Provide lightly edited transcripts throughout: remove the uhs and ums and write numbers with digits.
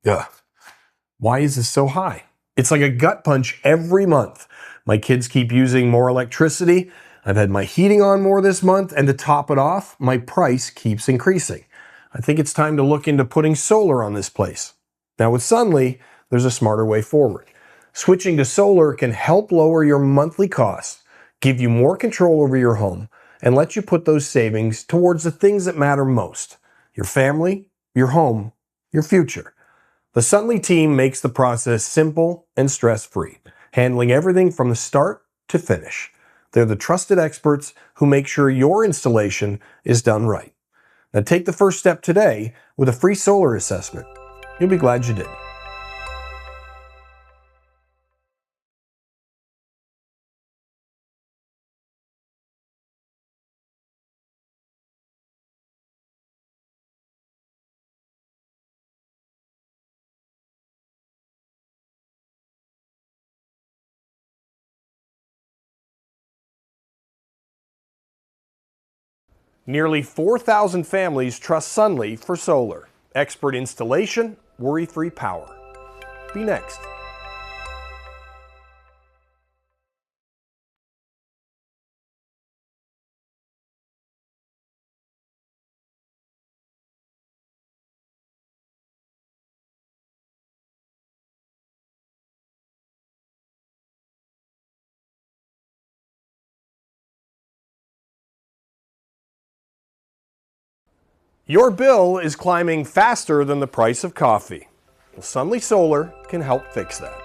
Ugh. Why is this so high? It's like a gut punch every month. My kids keep using more electricity. I've had my heating on more this month, and to top it off, my price keeps increasing. I think it's time to look into putting solar on this place. Now with Sunly, there's a smarter way forward. Switching to solar can help lower your monthly costs, give you more control over your home, and let you put those savings towards the things that matter most: your family, your home, your future. The Sunly team makes the process simple and stress-free, handling everything from the start to finish. They're the trusted experts who make sure your installation is done right. Now take the first step today with a free solar assessment. You'll be glad you did. Nearly 4,000 families trust Sunly for solar. Expert installation, worry-free power. Be next. Your bill is climbing faster than the price of coffee. Well, Sunly Solar can help fix that.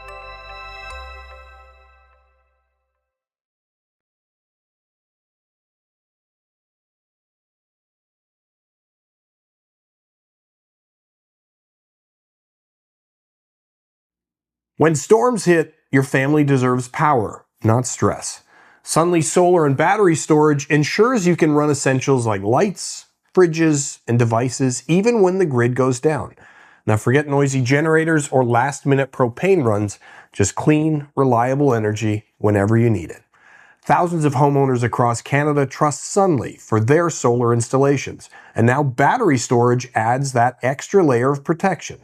When storms hit, your family deserves power, not stress. Sunly solar and battery storage ensures you can run essentials like lights, fridges, and devices even when the grid goes down. Now forget noisy generators or last-minute propane runs. Just clean, reliable energy whenever you need it. Thousands of homeowners across Canada trust Sunly for their solar installations, and now battery storage adds that extra layer of protection.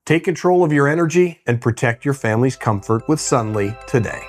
Take control of your energy and protect your family's comfort with Sunly today.